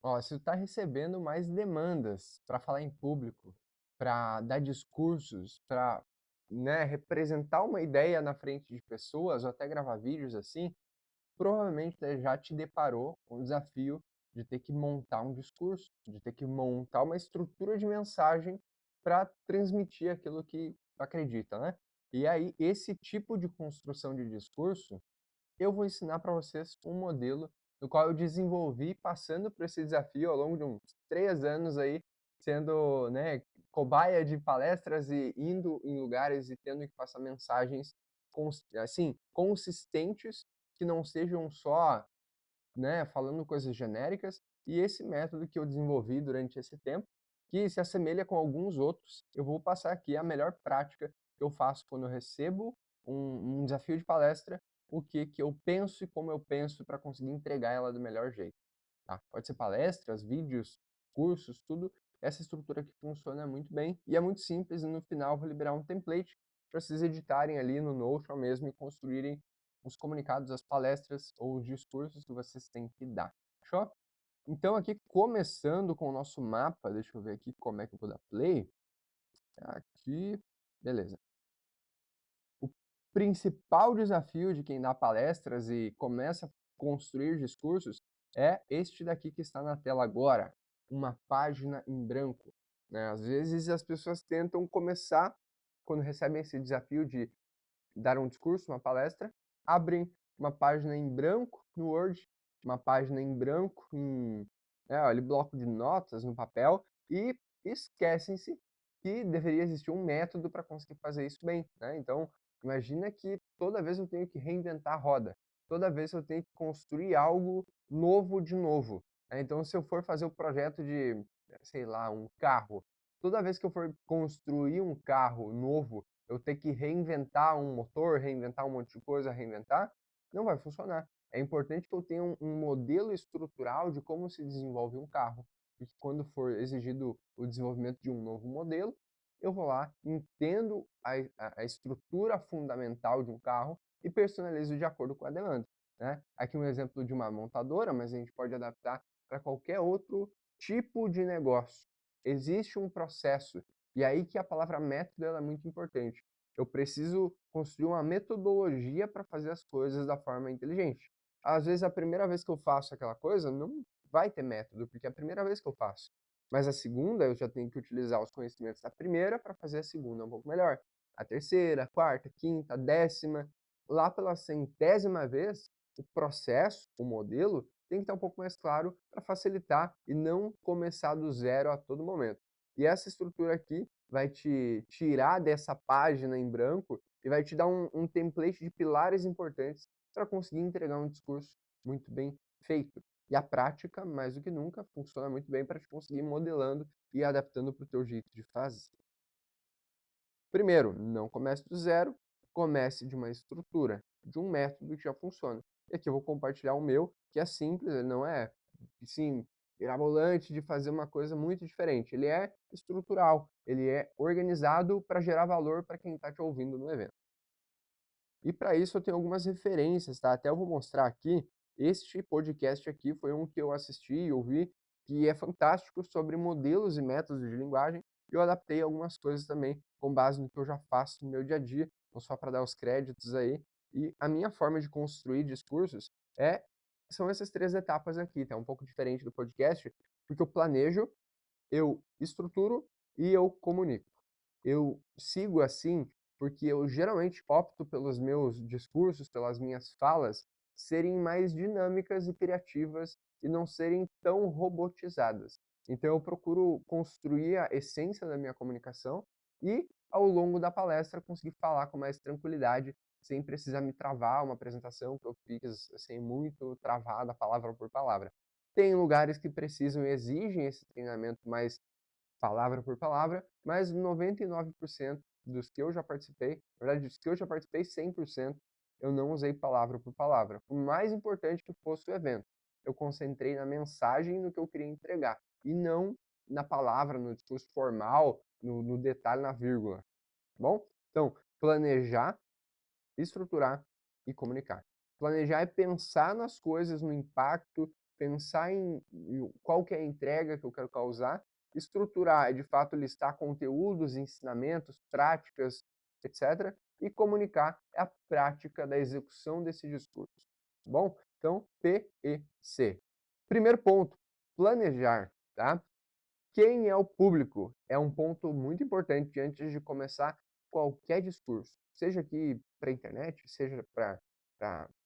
Ó, se tu tá recebendo mais demandas para falar em público, para dar discursos, para, né, representar uma ideia na frente de pessoas ou até gravar vídeos assim, provavelmente, né, já te deparou com o desafio de ter que montar um discurso, de ter que montar uma estrutura de mensagem para transmitir aquilo que acredita, né? E aí, esse tipo de construção de discurso eu vou ensinar para vocês um modelo no qual eu desenvolvi passando por esse desafio ao longo de uns 3 anos aí, sendo, né, cobaia de palestras e indo em lugares e tendo que passar mensagens assim, consistentes, que não sejam só, né, falando coisas genéricas. E esse método que eu desenvolvi durante esse tempo, que se assemelha com alguns outros, eu vou passar aqui a melhor prática que eu faço quando eu recebo um desafio de palestra, o que que eu penso e como eu penso para conseguir entregar ela do melhor jeito, tá? Pode ser palestras, vídeos, cursos, tudo essa estrutura que funciona muito bem e é muito simples, e no final eu vou liberar um template para vocês editarem ali no Notion mesmo e construírem os comunicados, as palestras ou os discursos que vocês têm que dar, fechou? Então aqui começando com o nosso mapa, deixa eu ver aqui como é que eu vou dar play. Aqui, beleza. O principal desafio de quem dá palestras e começa a construir discursos é este daqui que está na tela agora, uma página em branco, né? Às vezes as pessoas tentam começar, quando recebem esse desafio de dar um discurso, uma palestra, abrem uma página em branco no Word, uma página em branco em, ali, bloco de notas no papel e esquecem-se que deveria existir um método para conseguir fazer isso bem, né? Então, imagina que toda vez eu tenho que reinventar a roda, toda vez eu tenho que construir algo novo de novo, né? Então, se eu for fazer o projeto de, sei lá, um carro, toda vez que eu for construir um carro novo, eu ter que reinventar um motor, reinventar um monte de coisa, reinventar, não vai funcionar. É importante que eu tenha um modelo estrutural de como se desenvolve um carro, e que quando for exigido o desenvolvimento de um novo modelo, eu vou lá, entendo a estrutura fundamental de um carro e personalizo de acordo com a demanda, né? Aqui um exemplo de uma montadora, mas a gente pode adaptar para qualquer outro tipo de negócio. Existe um processo, e aí que a palavra método ela é muito importante. Eu preciso construir uma metodologia para fazer as coisas da forma inteligente. Às vezes, a primeira vez que eu faço aquela coisa, não vai ter método, porque é a primeira vez que eu faço. Mas a segunda, eu já tenho que utilizar os conhecimentos da primeira para fazer a segunda um pouco melhor. A terceira, a quarta, a quinta, a décima. Lá pela centésima vez, o processo, o modelo, tem que estar um pouco mais claro para facilitar e não começar do zero a todo momento. E essa estrutura aqui vai te tirar dessa página em branco e vai te dar um template de pilares importantes para conseguir entregar um discurso muito bem feito. E a prática, mais do que nunca, funciona muito bem para te conseguir ir modelando e adaptando para o teu jeito de fazer. Primeiro, não comece do zero, comece de uma estrutura, de um método que já funciona. E aqui eu vou compartilhar o meu, que é simples, ele não é, sim, mirabolante de fazer uma coisa muito diferente. Ele é estrutural, ele é organizado para gerar valor para quem está te ouvindo no evento. E para isso eu tenho algumas referências, tá? Até eu vou mostrar aqui. Este podcast aqui foi um que eu assisti e ouvi, que é fantástico sobre modelos e métodos de linguagem. E eu adaptei algumas coisas também com base no que eu já faço no meu dia a dia, não só para dar os créditos aí. E a minha forma de construir discursos são essas 3 etapas aqui, tá? Um pouco diferente do podcast, porque eu planejo, eu estruturo e eu comunico. Eu sigo assim porque eu geralmente opto pelos meus discursos, pelas minhas falas, serem mais dinâmicas e criativas e não serem tão robotizadas. Então eu procuro construir a essência da minha comunicação e, ao longo da palestra, conseguir falar com mais tranquilidade, sem precisar me travar uma apresentação que eu fiz assim, muito travada, palavra por palavra. Tem lugares que precisam e exigem esse treinamento mais palavra por palavra, mas 99% dos que eu já participei, na verdade, dos que eu já participei, 100%, eu não usei palavra por palavra. Por mais importante que fosse o evento, eu concentrei na mensagem no que eu queria entregar, e não na palavra, no discurso formal, no detalhe, na vírgula. Tá bom? Então, planejar, estruturar e comunicar. Planejar é pensar nas coisas, no impacto, pensar em qual que é a entrega que eu quero causar, estruturar, de fato listar conteúdos, ensinamentos, práticas, etc. E comunicar é a prática da execução desse discurso. Tá bom? Então, PEC. Primeiro ponto, planejar, tá? Quem é o público? É um ponto muito importante antes de começar qualquer discurso. Seja aqui para a internet, seja para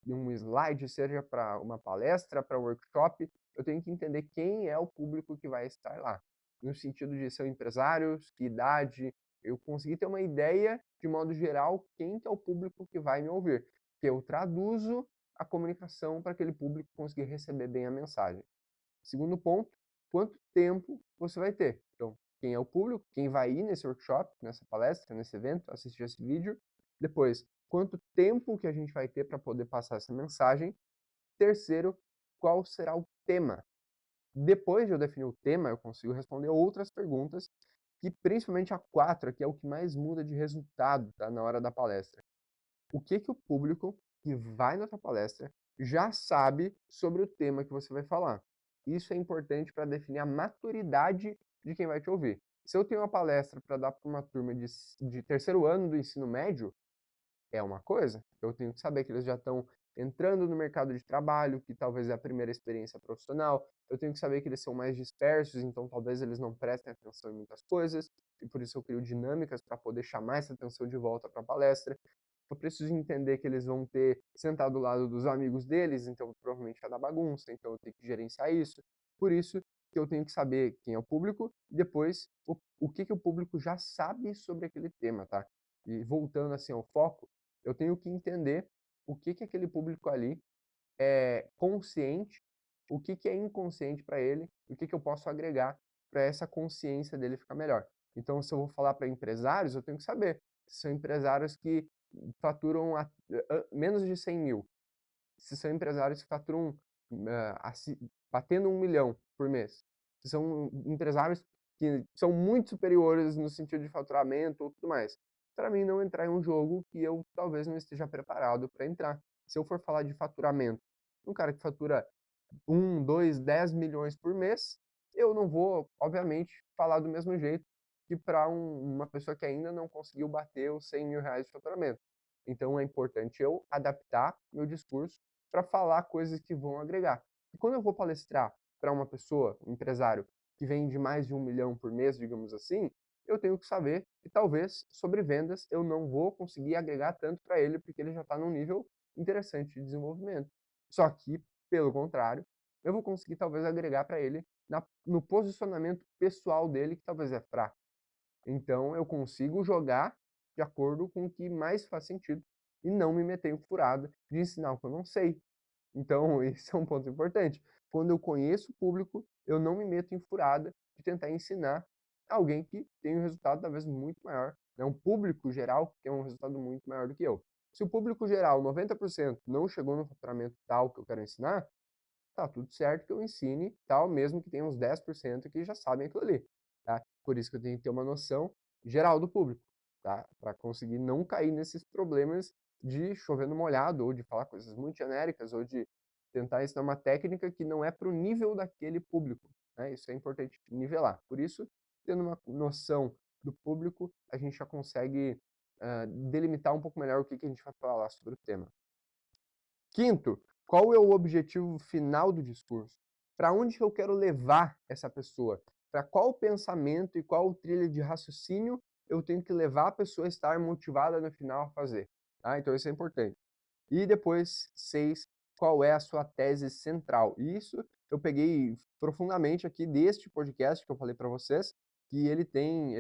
um slide, seja para uma palestra, para workshop, eu tenho que entender quem é o público que vai estar lá. No sentido de ser empresários, que idade, eu consegui ter uma ideia, de modo geral, quem que é o público que vai me ouvir. Que eu traduzo a comunicação para aquele público conseguir receber bem a mensagem. Segundo ponto, quanto tempo você vai ter. Então, quem é o público, quem vai ir nesse workshop, nessa palestra, nesse evento, assistir esse vídeo. Depois, quanto tempo que a gente vai ter para poder passar essa mensagem. Terceiro, qual será o tema. Depois de eu definir o tema, eu consigo responder outras perguntas, que principalmente a 4 aqui é o que mais muda de resultado, tá, na hora da palestra. O que o público que vai na tua palestra já sabe sobre o tema que você vai falar. Isso é importante para definir a maturidade de quem vai te ouvir. Se eu tenho uma palestra para dar para uma turma de terceiro ano do ensino médio, é uma coisa. Eu tenho que saber que eles já estão entrando no mercado de trabalho, que talvez é a primeira experiência profissional. Eu tenho que saber que eles são mais dispersos, então talvez eles não prestem atenção em muitas coisas, e por isso eu crio dinâmicas para poder chamar essa atenção de volta para a palestra. Eu preciso entender que eles vão ter sentado do lado dos amigos deles, então provavelmente vai dar bagunça, então eu tenho que gerenciar isso. Por isso que eu tenho que saber quem é o público e depois o que o público já sabe sobre aquele tema, tá? E voltando assim ao foco, eu tenho que entender o que aquele público ali é consciente, o que é inconsciente para ele, e o que eu posso agregar para essa consciência dele ficar melhor. Então, se eu vou falar para empresários, eu tenho que saber se são empresários que faturam menos de 100 mil, se são empresários que faturam batendo 1 milhão por mês, se são empresários que são muito superiores no sentido de faturamento ou tudo mais. Para mim não entrar em um jogo que eu talvez não esteja preparado para entrar. Se eu for falar de faturamento, um cara que fatura 2, 10 milhões por mês, eu não vou, obviamente, falar do mesmo jeito que para uma pessoa que ainda não conseguiu bater os 100 mil reais de faturamento. Então é importante eu adaptar meu discurso para falar coisas que vão agregar. E quando eu vou palestrar para uma pessoa, um empresário, que vende mais de 1 milhão por mês, digamos assim, eu tenho que saber que talvez sobre vendas eu não vou conseguir agregar tanto para ele, porque ele já está num nível interessante de desenvolvimento. Só que, pelo contrário, eu vou conseguir talvez agregar para ele no posicionamento pessoal dele, que talvez é fraco. Então eu consigo jogar de acordo com o que mais faz sentido e não me meter em furada de ensinar o que eu não sei. Então, esse é um ponto importante. Quando eu conheço o público, eu não me meto em furada de tentar ensinar alguém que tem um resultado talvez muito maior, né? Um público geral que tem um resultado muito maior do que eu. Se o público geral, 90%, não chegou no faturamento tal que eu quero ensinar, tá tudo certo que eu ensine tal, mesmo que tenha uns 10% que já sabem aquilo ali, tá? Por isso que eu tenho que ter uma noção geral do público, tá? Para conseguir não cair nesses problemas de chover no molhado, ou de falar coisas muito genéricas, ou de tentar ensinar uma técnica que não é para o nível daquele público, né? Isso é importante nivelar. Por isso, tendo uma noção do público, a gente já consegue delimitar um pouco melhor o que a gente vai falar sobre o tema. Quinto, qual é o objetivo final do discurso? Para onde eu quero levar essa pessoa? Para qual pensamento e qual trilha de raciocínio eu tenho que levar a pessoa a estar motivada no final a fazer? Tá? Então isso é importante. E depois, 6, qual é a sua tese central? Isso eu peguei profundamente aqui deste podcast que eu falei para vocês, que ele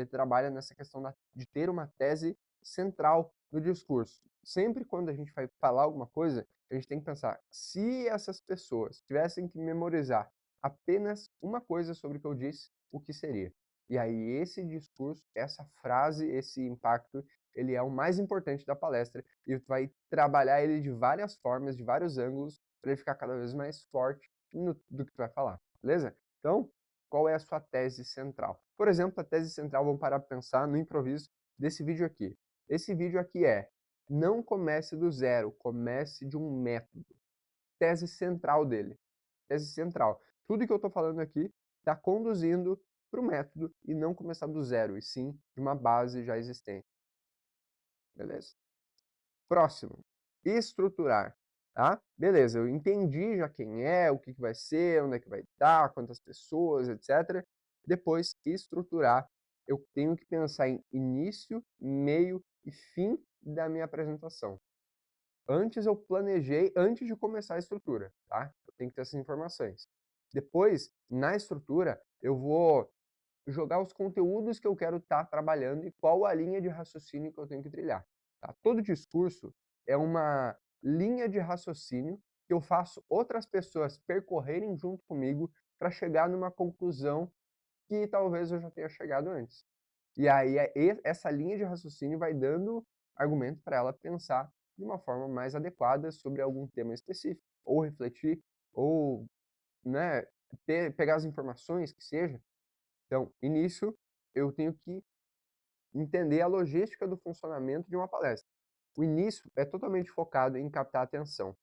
trabalha nessa questão de ter uma tese central no discurso. Sempre quando a gente vai falar alguma coisa, a gente tem que pensar, se essas pessoas tivessem que memorizar apenas uma coisa sobre o que eu disse, o que seria? E aí esse discurso, essa frase, esse impacto, ele é o mais importante da palestra e vai trabalhar ele de várias formas, de vários ângulos, para ele ficar cada vez mais forte do que tu vai falar, beleza? Então, qual é a sua tese central? Por exemplo, a tese central, vamos parar para pensar no improviso desse vídeo aqui. Esse vídeo aqui é, não comece do zero, comece de um método. Tese central dele. tese central. Tudo que eu estou falando aqui está conduzindo para o método e não começar do zero, e sim de uma base já existente. Beleza? Próximo, estruturar, tá? Beleza, eu entendi já quem é, o que vai ser, onde é que vai estar, quantas pessoas, etc. Depois, estruturar. Eu tenho que pensar em início, meio e fim da minha apresentação. Antes eu planejei, antes de começar a estrutura, tá? Eu tenho que ter essas informações. Depois, na estrutura, eu vou jogar os conteúdos que eu quero estar trabalhando e qual a linha de raciocínio que eu tenho que trilhar. Tá? Todo discurso é uma linha de raciocínio que eu faço outras pessoas percorrerem junto comigo para chegar numa conclusão que talvez eu já tenha chegado antes. E aí essa linha de raciocínio vai dando argumento para ela pensar de uma forma mais adequada sobre algum tema específico, ou refletir, ou né, pegar as informações que seja. Então, e nisso eu tenho que entender a logística do funcionamento de uma palestra. O início é totalmente focado em captar a atenção.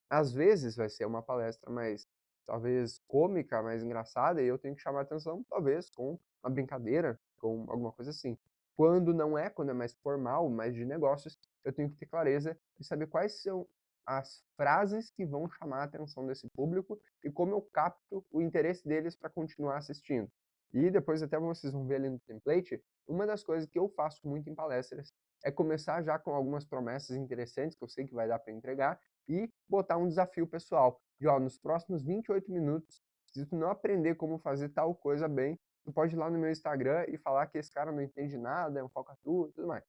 Às vezes vai ser uma palestra mais, talvez, cômica, mais engraçada, e eu tenho que chamar a atenção, talvez, com uma brincadeira, com alguma coisa assim. Quando não é, quando é mais formal, mais de negócios, eu tenho que ter clareza de saber quais são as frases que vão chamar a atenção desse público e como eu capto o interesse deles para continuar assistindo. E depois até vocês vão ver ali no template, uma das coisas que eu faço muito em palestras é começar já com algumas promessas interessantes que eu sei que vai dar para entregar e botar um desafio pessoal. De, ó, nos próximos 28 minutos, se tu não aprender como fazer tal coisa bem, tu pode ir lá no meu Instagram e falar que esse cara não entende nada, é um falcatrua e tudo mais.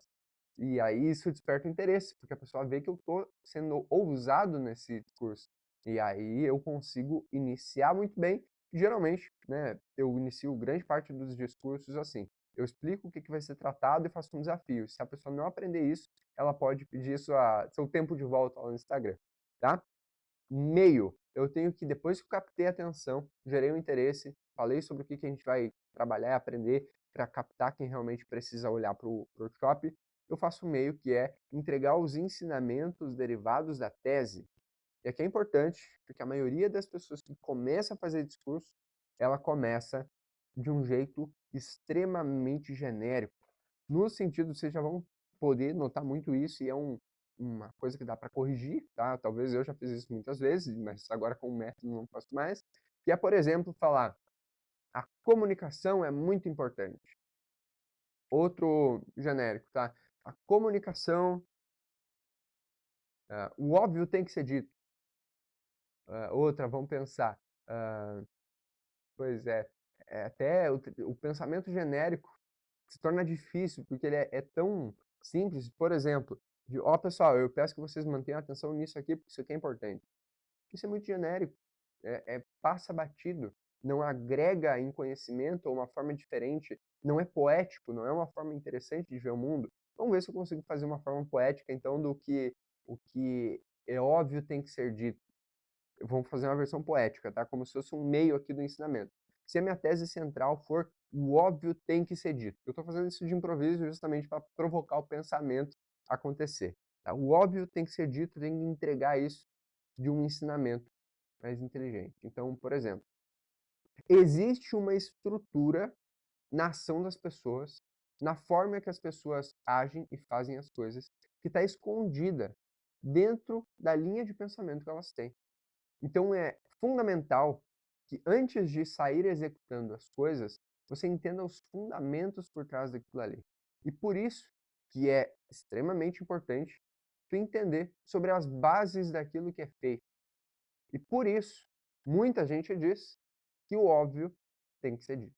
E aí isso desperta o interesse, porque a pessoa vê que eu estou sendo ousado nesse discurso. E aí eu consigo iniciar muito bem. Geralmente, né, eu inicio grande parte dos discursos assim. Eu explico o que vai ser tratado e faço um desafio. Se a pessoa não aprender isso, ela pode pedir isso a seu tempo de volta lá no Instagram, tá? Meio, eu tenho que, depois que eu captei a atenção, gerei um interesse, falei sobre o que a gente vai trabalhar e aprender para captar quem realmente precisa olhar para o workshop, eu faço um meio que é entregar os ensinamentos derivados da tese. E aqui é importante, porque a maioria das pessoas que começa a fazer discurso, ela começa de um jeito extremamente genérico. No sentido, vocês já vão poder notar muito isso, e é uma coisa que dá para corrigir, tá? Talvez eu já fiz isso muitas vezes, mas agora com o método não faço mais. Que é, por exemplo, falar: a comunicação é muito importante. Outro genérico, tá? A comunicação, o óbvio tem que ser dito. Outra, vamos pensar. Pois é, até o pensamento genérico se torna difícil, porque ele é tão simples. Por exemplo, de, ó, pessoal, eu peço que vocês mantenham atenção nisso aqui, porque isso aqui é importante. Isso é muito genérico, passa batido, não agrega em conhecimento ou uma forma diferente, não é poético, não é uma forma interessante de ver o mundo. Vamos ver se eu consigo fazer uma forma poética, então, do que o que é óbvio tem que ser dito. Vamos fazer uma versão poética, tá? Como se fosse um meio aqui do ensinamento. Se a minha tese central for o óbvio tem que ser dito. Eu estou fazendo isso de improviso justamente para provocar o pensamento a acontecer. Tá? O óbvio tem que ser dito, tem que entregar isso de um ensinamento mais inteligente. Então, por exemplo, existe uma estrutura na ação das pessoas, na forma que as pessoas agem e fazem as coisas, que está escondida dentro da linha de pensamento que elas têm. Então é fundamental que antes de sair executando as coisas, você entenda os fundamentos por trás daquilo ali. E por isso que é extremamente importante tu entender sobre as bases daquilo que é feito. E por isso, muita gente diz que o óbvio tem que ser dito.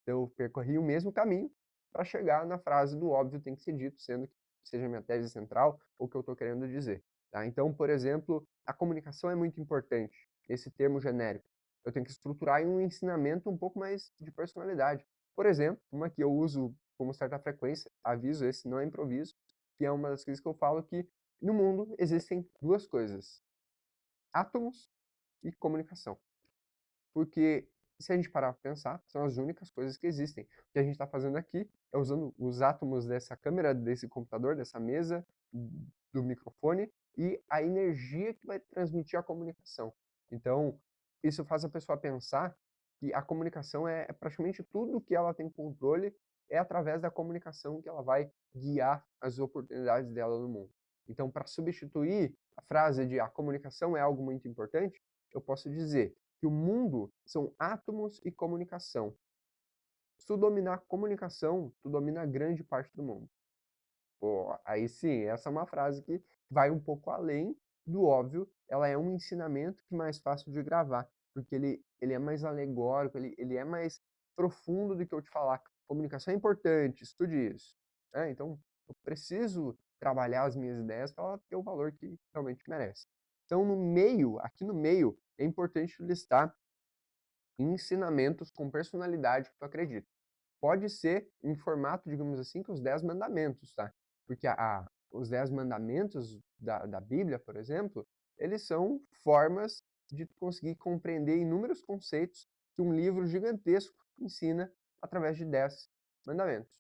Então eu percorri o mesmo caminho para chegar na frase do óbvio tem que ser dito, sendo que seja minha tese central ou o que eu estou querendo dizer. Tá? Então, por exemplo, a comunicação é muito importante, esse termo genérico. Eu tenho que estruturar em um ensinamento um pouco mais de personalidade. Por exemplo, uma que eu uso com certa frequência, aviso, esse não é improviso, que é uma das coisas que eu falo que no mundo existem duas coisas, átomos e comunicação. Porque se a gente parar para pensar, são as únicas coisas que existem. O que a gente está fazendo aqui é usando os átomos dessa câmera, desse computador, dessa mesa, do microfone e a energia que vai transmitir a comunicação. Então, isso faz a pessoa pensar que a comunicação é praticamente tudo que ela tem controle, é através da comunicação que ela vai guiar as oportunidades dela no mundo. Então, para substituir a frase de a comunicação é algo muito importante, eu posso dizer que o mundo são átomos e comunicação. Se tu dominar a comunicação, tu domina grande parte do mundo. Pô, aí sim, essa é uma frase que vai um pouco além do óbvio, ela é um ensinamento que é mais fácil de gravar, porque ele é mais alegórico, ele é mais profundo do que eu te falar. Comunicação é importante, estude isso. Né? Então, eu preciso trabalhar as minhas ideias para ela ter o valor que realmente merece. Então, no meio, aqui no meio, é importante listar ensinamentos com personalidade que tu acredita. Pode ser em formato, digamos assim, que os 10 mandamentos, tá? Porque os 10 mandamentos da Bíblia, por exemplo, eles são formas de tu conseguir compreender inúmeros conceitos que um livro gigantesco ensina através de 10 mandamentos.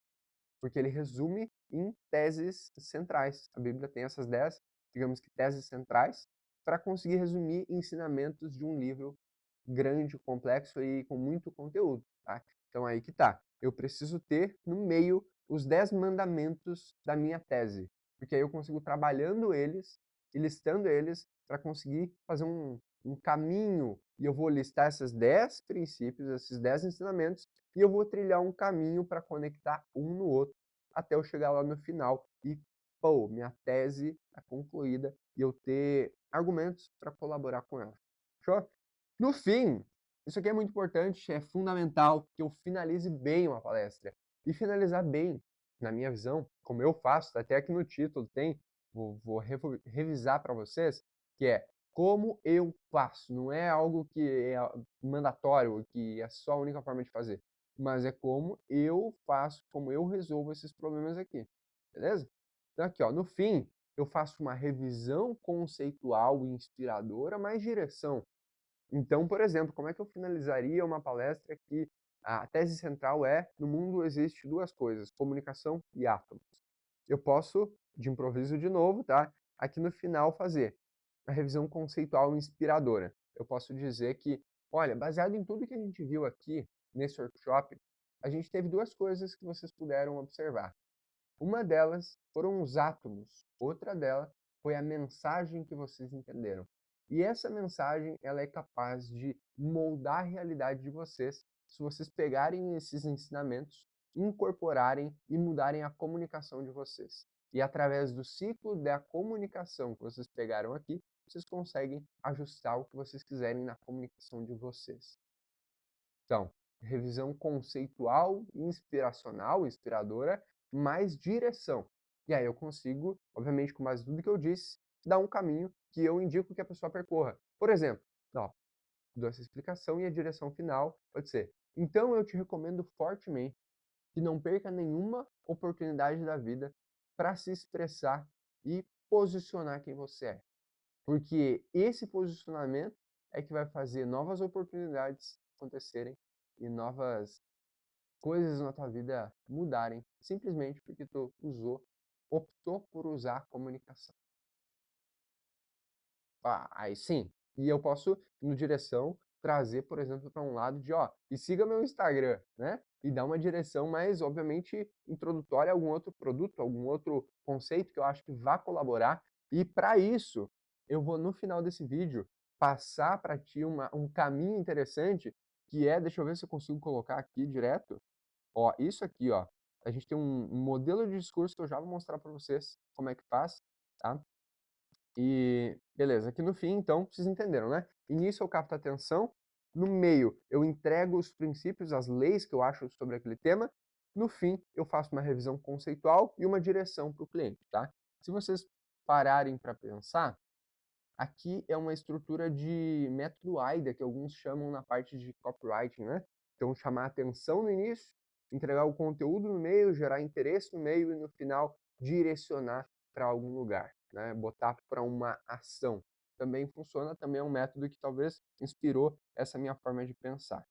Porque ele resume em teses centrais. A Bíblia tem essas 10, digamos que teses centrais, para conseguir resumir ensinamentos de um livro grande, complexo e com muito conteúdo, tá? Então aí que tá. Eu preciso ter no meio os 10 mandamentos da minha tese, porque aí eu consigo trabalhando eles e listando eles para conseguir fazer um caminho, e eu vou listar esses 10 princípios, esses 10 ensinamentos, e eu vou trilhar um caminho para conectar um no outro até eu chegar lá no final e, pô, minha tese é concluída e eu ter argumentos para colaborar com ela. Fechou? No fim, isso aqui é muito importante, é fundamental que eu finalize bem uma palestra. E finalizar bem, na minha visão, como eu faço, até aqui no título tem, vou revisar para vocês, que é como eu faço. Não é algo que é mandatório, que é só a única forma de fazer, mas é como eu faço, como eu resolvo esses problemas aqui. Beleza? Então aqui, ó, no fim, eu faço uma revisão conceitual e inspiradora, mais direção. Então, por exemplo, como é que eu finalizaria uma palestra que a tese central é: no mundo existe duas coisas, comunicação e átomos. Eu posso, de improviso de novo, tá? Aqui no final fazer a revisão conceitual inspiradora. Eu posso dizer que, olha, baseado em tudo que a gente viu aqui nesse workshop, a gente teve duas coisas que vocês puderam observar. Uma delas foram os átomos, outra delas foi a mensagem que vocês entenderam. E essa mensagem, ela é capaz de moldar a realidade de vocês se vocês pegarem esses ensinamentos, incorporarem e mudarem a comunicação de vocês. E através do ciclo da comunicação que vocês pegaram aqui, vocês conseguem ajustar o que vocês quiserem na comunicação de vocês. Então, revisão conceitual, inspiracional, inspiradora, mais direção. E aí eu consigo, obviamente, com base em tudo que eu disse, dar um caminho que eu indico que a pessoa percorra. Por exemplo, ó, dou essa explicação e a direção final pode ser: então eu te recomendo fortemente que não perca nenhuma oportunidade da vida para se expressar e posicionar quem você é. Porque esse posicionamento é que vai fazer novas oportunidades acontecerem e novas coisas na tua vida mudarem, simplesmente porque tu optou por usar a comunicação. Ah, aí sim. E eu posso, no direção, trazer, por exemplo, para um lado de, ó, e siga meu Instagram, né? E dar uma direção mais, obviamente, introdutória a algum outro produto, algum outro conceito que eu acho que vá colaborar. E para isso, eu vou, no final desse vídeo, passar para ti um caminho interessante, que é, deixa eu ver se eu consigo colocar aqui direto. Ó, isso aqui, ó. A gente tem um modelo de discurso que eu já vou mostrar para vocês como é que faz, tá? E beleza, aqui no fim, então, vocês entenderam, né? Início eu capto a atenção, no meio eu entrego os princípios, as leis que eu acho sobre aquele tema, no fim eu faço uma revisão conceitual e uma direção para o cliente, tá? Se vocês pararem para pensar, aqui é uma estrutura de método AIDA, que alguns chamam na parte de copywriting, né? Então, chamar atenção no início, entregar o conteúdo no meio, gerar interesse no meio e no final direcionar para algum lugar, né? Botar para uma ação. Também funciona, também é um método que talvez inspirou essa minha forma de pensar.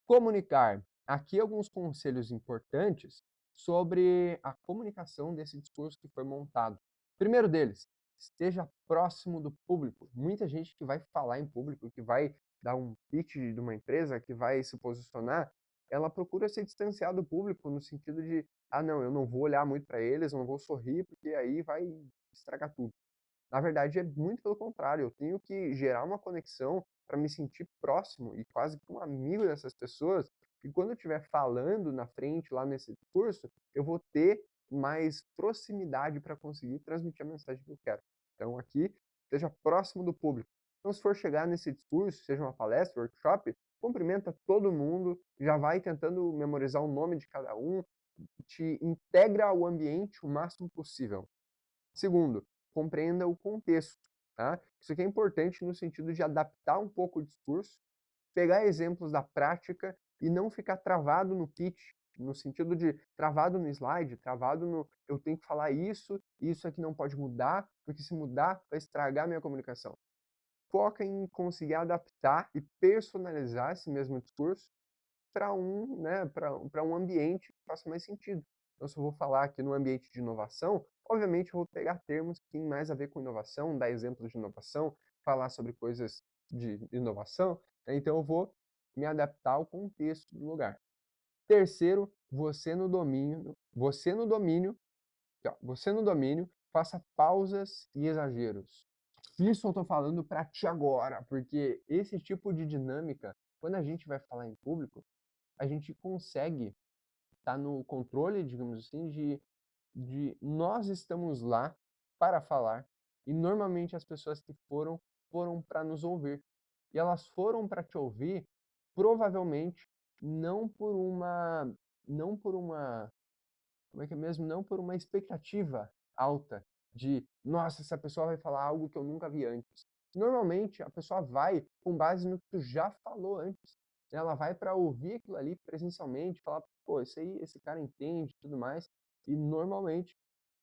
Comunicar. Aqui alguns conselhos importantes sobre a comunicação desse discurso que foi montado. Primeiro deles, esteja próximo do público. Muita gente que vai falar em público, que vai dar um pitch de uma empresa que vai se posicionar, ela procura se distanciar do público no sentido de: "Ah, não, eu não vou olhar muito para eles, eu não vou sorrir, porque aí vai estragar tudo". Na verdade, é muito pelo contrário, eu tenho que gerar uma conexão para me sentir próximo e quase que um amigo dessas pessoas, e quando eu estiver falando na frente, lá nesse curso, eu vou ter mais proximidade para conseguir transmitir a mensagem que eu quero. Então aqui, esteja próximo do público. Então se for chegar nesse discurso, seja uma palestra, workshop, cumprimenta todo mundo, já vai tentando memorizar o nome de cada um, te integra ao ambiente o máximo possível. Segundo, compreenda o contexto, tá? Isso aqui é importante no sentido de adaptar um pouco o discurso, pegar exemplos da prática e não ficar travado no pitch, no sentido de travado no slide, travado no eu tenho que falar isso, e isso aqui não pode mudar, porque se mudar vai estragar a minha comunicação. Foca em conseguir adaptar e personalizar esse mesmo discurso para um, né, para um ambiente que faça mais sentido. Então, se eu vou falar aqui no ambiente de inovação, obviamente eu vou pegar termos que têm mais a ver com inovação, dar exemplos de inovação, falar sobre coisas de inovação, né, então eu vou me adaptar ao contexto do lugar. Terceiro, você no domínio, faça pausas e exageros. Isso eu estou falando para ti agora, porque esse tipo de dinâmica, quando a gente vai falar em público, a gente consegue estar no controle, digamos assim, de nós estamos lá para falar e normalmente as pessoas que foram para nos ouvir. E elas foram para te ouvir provavelmente não por uma não por uma como é que é mesmo? Não por uma expectativa alta de, nossa, essa pessoa vai falar algo que eu nunca vi antes. Normalmente, a pessoa vai com base no que tu já falou antes. Ela vai para ouvir aquilo ali presencialmente, falar, pô, isso aí, esse cara entende, tudo mais. E normalmente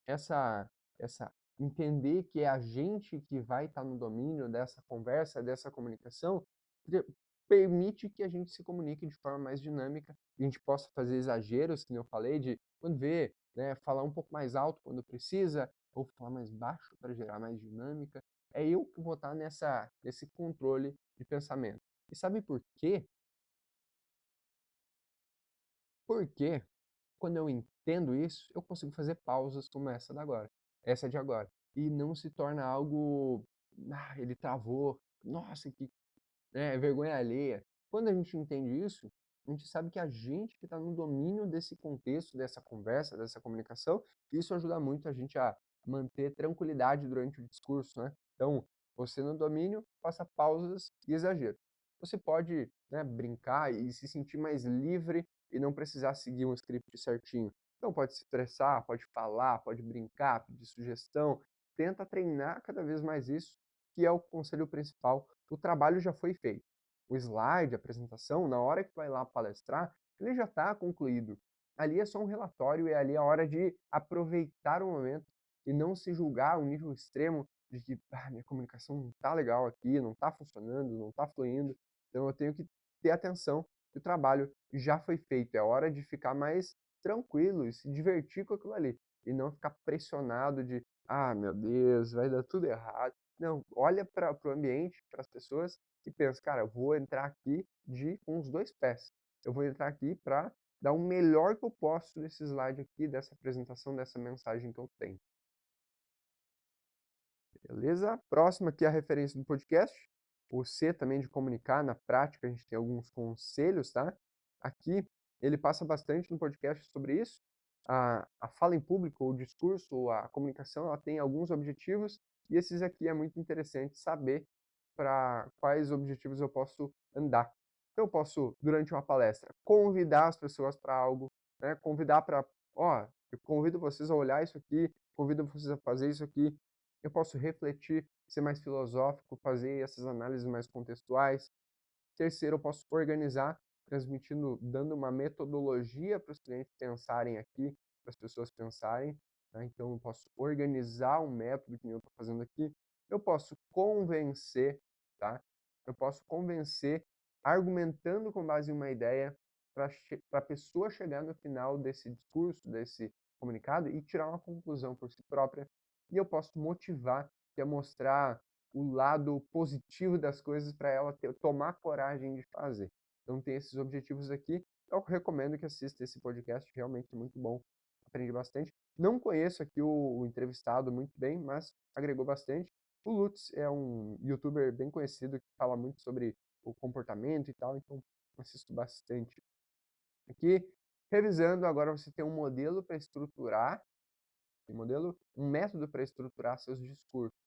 essa essa entender que é a gente que vai estar no domínio dessa conversa, dessa comunicação, pre permite que a gente se comunique de forma mais dinâmica, e a gente possa fazer exageros, que nem eu falei, de quando vê, né, falar um pouco mais alto quando precisa, ou falar mais baixo para gerar mais dinâmica. É eu que vou estar nesse controle de pensamento. E sabe por quê? Porque quando eu entendo isso, eu consigo fazer pausas como essa de agora. E não se torna algo, ele travou, nossa, que, né, vergonha alheia. Quando a gente entende isso, a gente sabe que a gente que está no domínio desse contexto, dessa conversa, dessa comunicação, isso ajuda muito a gente a manter tranquilidade durante o discurso, né? Então, você no domínio, faça pausas e exagero. Você pode, né, brincar e se sentir mais livre e não precisar seguir um script certinho. Então, pode se estressar, pode falar, pode brincar, pedir sugestão. Tenta treinar cada vez mais isso, que é o conselho principal. O trabalho já foi feito. O slide, a apresentação, na hora que tu vai lá palestrar, ele já está concluído. Ali é só um relatório e ali é a hora de aproveitar o momento e não se julgar a um nível extremo de que minha comunicação não está legal aqui, não está funcionando, não está fluindo. Então eu tenho que ter atenção que o trabalho já foi feito. É hora de ficar mais tranquilo e se divertir com aquilo ali. E não ficar pressionado de, meu Deus, vai dar tudo errado. Não, olha para o ambiente, para as pessoas e pensa, cara, eu vou entrar aqui com os dois pés. Eu vou entrar aqui para dar o melhor que eu posso nesse slide aqui, dessa apresentação, dessa mensagem que eu tenho. Beleza? Próximo aqui é a referência do podcast. O C também de comunicar na prática, a gente tem alguns conselhos, tá? Aqui ele passa bastante no podcast sobre isso. A fala em público, o discurso, a comunicação, ela tem alguns objetivos e esses aqui é muito interessante saber para quais objetivos eu posso andar. Então, eu posso, durante uma palestra, convidar as pessoas para algo, né? Convidar para, eu convido vocês a olhar isso aqui, convido vocês a fazer isso aqui. Eu posso refletir, ser mais filosófico, fazer essas análises mais contextuais. Terceiro, eu posso organizar, transmitindo, dando uma metodologia para os clientes pensarem aqui, para as pessoas pensarem, né? Então, eu posso organizar um método que eu estou fazendo aqui. Eu posso convencer, tá? Eu posso convencer argumentando com base em uma ideia para a pessoa chegar no final desse discurso, desse comunicado e tirar uma conclusão por si própria. E eu posso motivar, que é mostrar o lado positivo das coisas para ela tomar coragem de fazer. Então tem esses objetivos aqui. Eu recomendo que assista esse podcast, realmente é muito bom. Aprendi bastante. Não conheço aqui o entrevistado muito bem, mas agregou bastante. O Lutz é um youtuber bem conhecido que fala muito sobre o comportamento e tal, então assisto bastante. Aqui, revisando, agora você tem um modelo para estruturar, um método para estruturar seus discursos.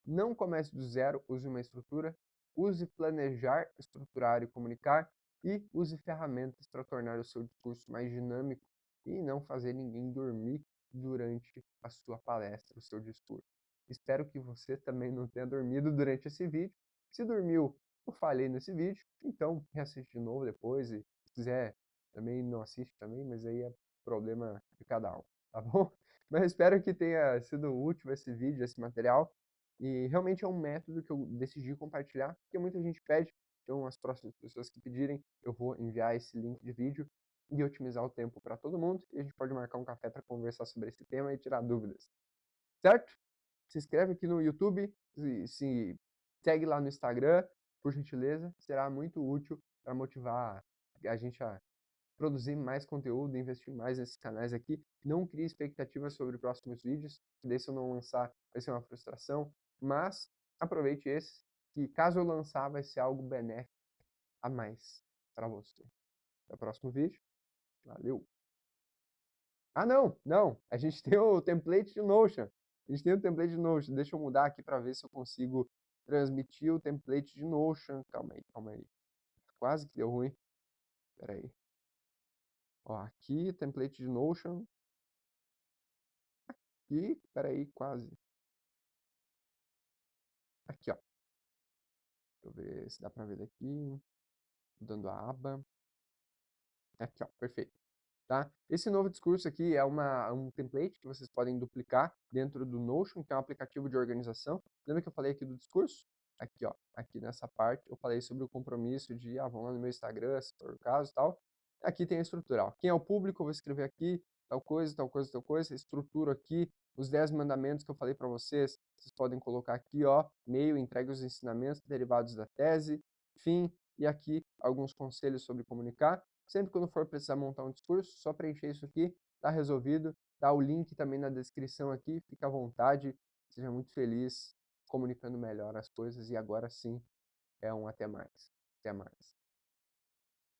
Não comece do zero, use uma estrutura, use planejar, estruturar e comunicar, e use ferramentas para tornar o seu discurso mais dinâmico e não fazer ninguém dormir durante a sua palestra, o seu discurso. Espero que você também não tenha dormido durante esse vídeo. Se dormiu, eu falhei nesse vídeo, então reassiste de novo depois e se quiser também não assiste também, mas aí é problema de cada um, tá bom? Mas espero que tenha sido útil esse vídeo, esse material. E realmente é um método que eu decidi compartilhar, porque muita gente pede, então as próximas pessoas que pedirem, eu vou enviar esse link de vídeo e otimizar o tempo para todo mundo, e a gente pode marcar um café para conversar sobre esse tema e tirar dúvidas. Certo? Se inscreve aqui no YouTube, se segue lá no Instagram, por gentileza, será muito útil para motivar a gente a produzir mais conteúdo, investir mais nesses canais aqui. Não crie expectativas sobre próximos vídeos, que daí se eu não lançar vai ser uma frustração, mas aproveite esse, que caso eu lançar vai ser algo benéfico a mais para você. Até o próximo vídeo. Valeu! Ah, não, a gente tem o template de Notion. A gente tem o template de Notion. Deixa eu mudar aqui para ver se eu consigo transmitir o template de Notion. Calma aí, calma aí. Quase que deu ruim. Espera aí. Ó, aqui, template de Notion. E, peraí, quase. Aqui, ó. Deixa eu ver se dá pra ver daqui. Mudando a aba. Aqui, ó. Perfeito. Tá? Esse novo discurso aqui é um template que vocês podem duplicar dentro do Notion, que é um aplicativo de organização. Lembra que eu falei aqui do discurso? Aqui, ó. Aqui nessa parte eu falei sobre o compromisso de, vão lá no meu Instagram, se for o caso e tal. Aqui tem a estrutura, ó. Quem é o público, eu vou escrever aqui, tal coisa, tal coisa, tal coisa. Estruturo aqui, os 10 mandamentos que eu falei para vocês, vocês podem colocar aqui, ó. Meio, entregue os ensinamentos derivados da tese, fim, e aqui alguns conselhos sobre comunicar. Sempre quando for precisar montar um discurso, só preencher isso aqui, tá resolvido. Tá o link também na descrição aqui, fica à vontade. Seja muito feliz comunicando melhor as coisas. E agora sim, é um até mais. Até mais.